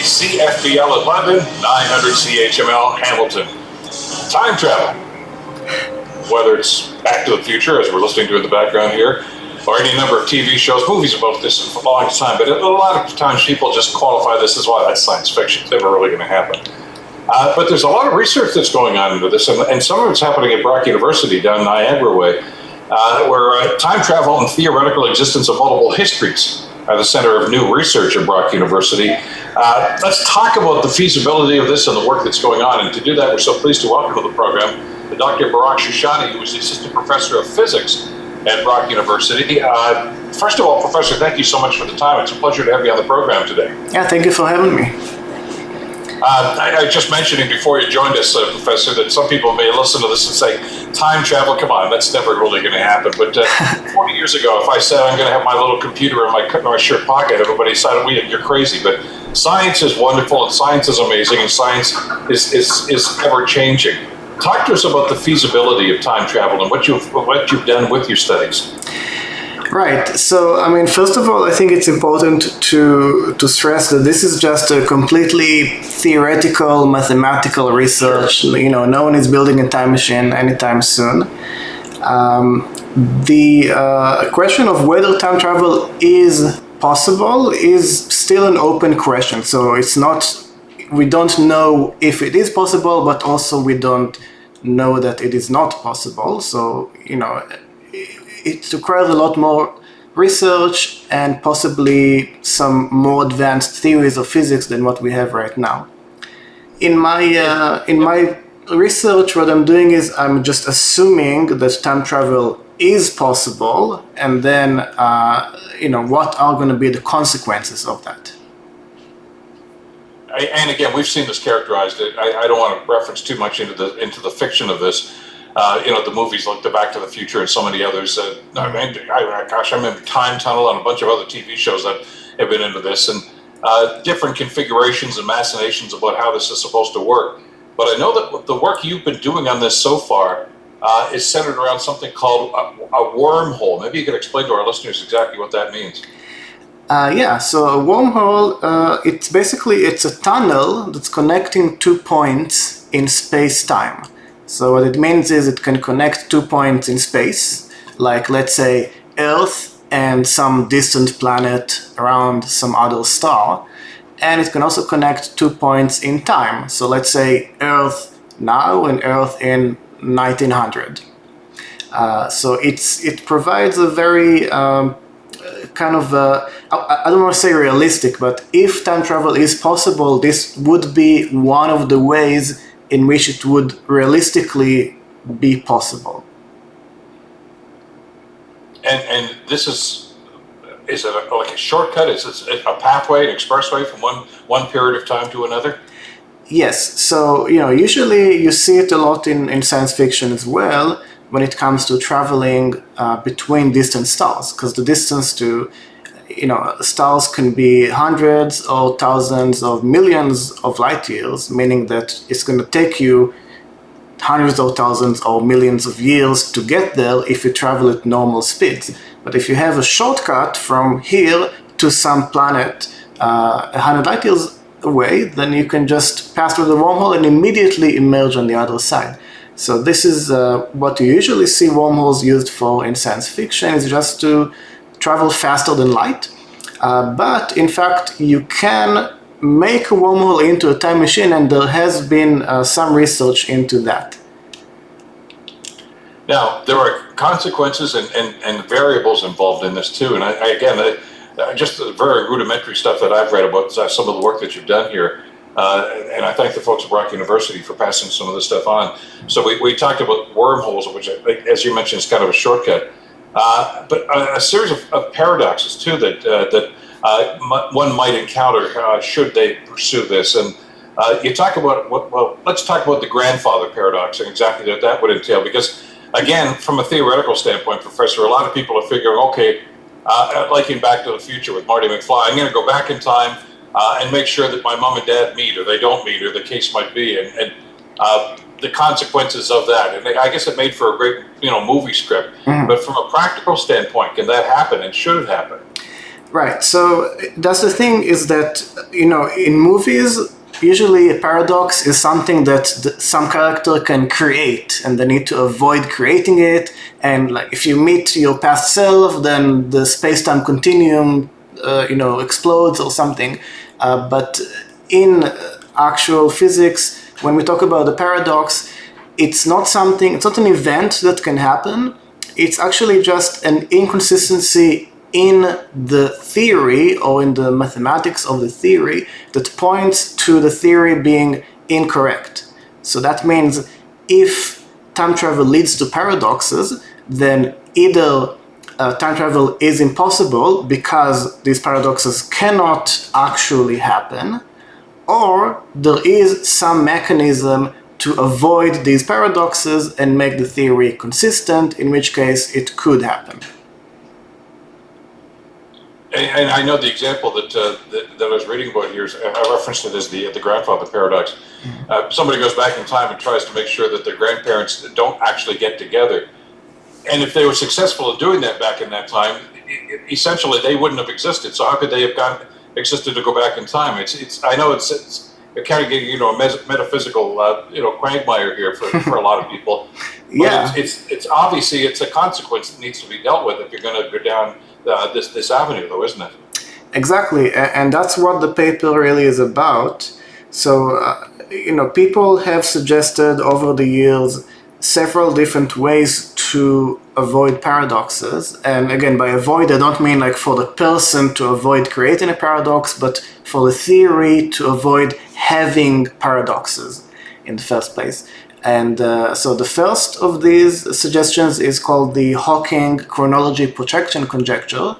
CFBL in London, 900 CHML Hamilton. Time travel. Whether it's Back to the Future, as we're listening to in the background here, or any number of TV shows, movies about this for a long time, but a lot of times people just qualify this as, well, that's science fiction. It's never really going to happen. But there's a lot of research that's going on into this, and some of it's happening at Barak University down Niagara Way, where time travel and theoretical existence of multiple histories are the center of new research at Barak University. Let's talk about the feasibility of this and the work that's going on. And to do that, we're so pleased to welcome to the program Dr. Barak Shoshany, who is the assistant professor of physics at Barak University. First of all, Professor, thank you so much for the time. It's a pleasure to have you on the program today. Yeah, thank you for having me. I just mentioning before you joined us, Professor, that some people may listen to this and say, time travel, come on, that's never really going to happen. But 40 years ago, if I said I'm going to have my little computer in my shirt pocket, everybody said, you're crazy. But science is wonderful, and science is amazing, and science is ever-changing. Talk to us about the feasibility of time travel and what you've done with your studies. Right. So, first of all, I think it's important to stress that this is just a completely theoretical, mathematical research. Sure. No one is building a time machine anytime soon. The question of whether time travel is possible is still an open question. So we don't know if it is possible, but also we don't know that it is not possible. So, it requires a lot more research and possibly some more advanced theories of physics than what we have right now. In my research, what I'm doing is I'm just assuming that time travel is possible, and then what are going to be the consequences of that. And again, we've seen this characterized. I don't want to reference too much into the fiction of this. The movies like The Back to the Future and so many others. I remember Time Tunnel and a bunch of other TV shows that have been into this, and different configurations and machinations about how this is supposed to work. But I know that the work you've been doing on this so far is centered around something called a wormhole. Maybe you could explain to our listeners exactly what that means. So a wormhole, it's a tunnel that's connecting 2 points in space-time. So what it means is it can connect 2 points in space, like let's say Earth and some distant planet around some other star. And it can also connect 2 points in time. So let's say Earth now and Earth in 1900. So it provides a very I don't want to say realistic, but if time travel is possible, this would be one of the ways in which it would realistically be possible. And this is it like a shortcut? Is it a pathway, an expressway from one period of time to another? Yes. So, usually you see it a lot in science fiction as well when it comes to traveling between distant stars, because the distance to stars can be hundreds or thousands of millions of light years, meaning that it's going to take you hundreds or thousands or millions of years to get there if you travel at normal speeds. But if you have a shortcut from here to some planet 100 light years away, then you can just pass through the wormhole and immediately emerge on the other side. So this is what you usually see wormholes used for in science fiction, is just to travel faster than light. But in fact, you can make a wormhole into a time machine, and there has been some research into that. Now, there are consequences and variables involved in this too. And again, just the very rudimentary stuff that I've read about some of the work that you've done here. And I thank the folks at Barak University for passing some of this stuff on. So we talked about wormholes, which, as you mentioned, is kind of a shortcut. But a series of paradoxes too that one might encounter should they pursue this. And you talk about let's talk about the grandfather paradox and exactly what that would entail. Because again, from a theoretical standpoint, Professor, a lot of people are figuring, okay, like in Back to the Future with Marty McFly, I'm going to go back in time and make sure that my mom and dad meet, or they don't meet, or the case might be, and the consequences of that. And I guess it made for a great, movie script. Mm-hmm. But from a practical standpoint, can that happen, and should it happen? Right. So that's the thing is that, in movies, usually a paradox is something that some character can create and they need to avoid creating it. And like if you meet your past self, then the space-time continuum, explodes or something. But in actual physics, when we talk about the paradox, it's not an event that can happen. It's actually just an inconsistency in the theory or in the mathematics of the theory that points to the theory being incorrect. So that means if time travel leads to paradoxes, then either time travel is impossible because these paradoxes cannot actually happen, or there is some mechanism to avoid these paradoxes and make the theory consistent, in which case it could happen. And I know the example that I was reading about here is, I referenced it as the grandfather paradox. Somebody goes back in time and tries to make sure that their grandparents don't actually get together. And if they were successful in doing that back in that time, essentially they wouldn't have existed. So how could they have existed to go back in time? I know it's kind of getting a metaphysical quagmire here for a lot of people. But Yeah. It's obviously it's a consequence that needs to be dealt with if you're going to go down this avenue, though, isn't it? Exactly, and that's what the paper really is about. So, people have suggested over the years several different ways to avoid paradoxes. And again, by avoid, I don't mean like for the person to avoid creating a paradox, but for the theory to avoid having paradoxes in the first place. And so the first of these suggestions is called the Hawking Chronology Projection Conjecture,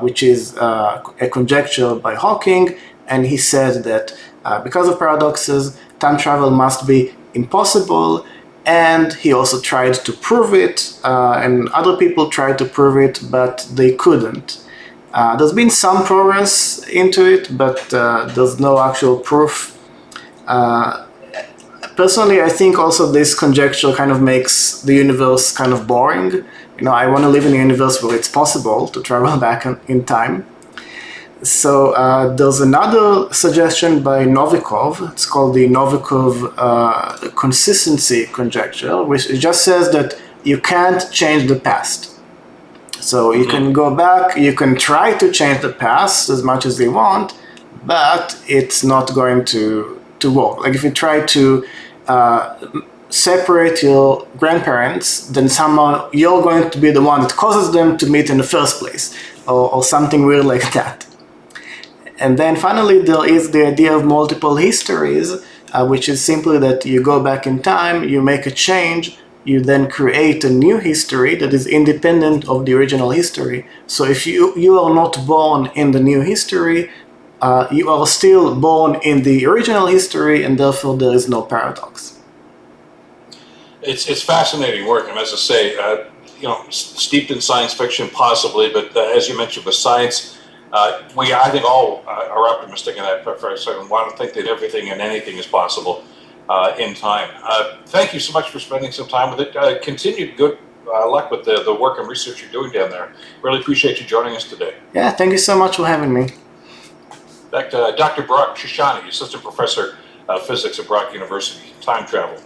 which is a conjecture by Hawking. And he said that because of paradoxes, time travel must be impossible. And he also tried to prove it, and other people tried to prove it, but they couldn't. There's been some progress into it, but there's no actual proof. Personally, I think also this conjecture kind of makes the universe kind of boring. I want to live in a universe where it's possible to travel back in time. So there's another suggestion by Novikov. It's called the Novikov consistency conjecture, which it just says that you can't change the past. So you can go back, you can try to change the past as much as you want, but it's not going to work. Like if you try to separate your grandparents, then somehow you're going to be the one that causes them to meet in the first place, or something weird like that. And then finally, there is the idea of multiple histories, which is simply that you go back in time, you make a change, you then create a new history that is independent of the original history. So if you are not born in the new history, you are still born in the original history, and therefore there is no paradox. It's fascinating work, and as I say, steeped in science fiction possibly, but as you mentioned with science, I think all are optimistic in that preference. I want to think that everything and anything is possible in time. Thank you so much for spending some time with it. Continued good luck with the work and research you're doing down there. Really appreciate you joining us today. Yeah, thank you so much for having me. Back to Dr. Barak Shoshany, Assistant Professor of Physics at Brock University, Time Travel.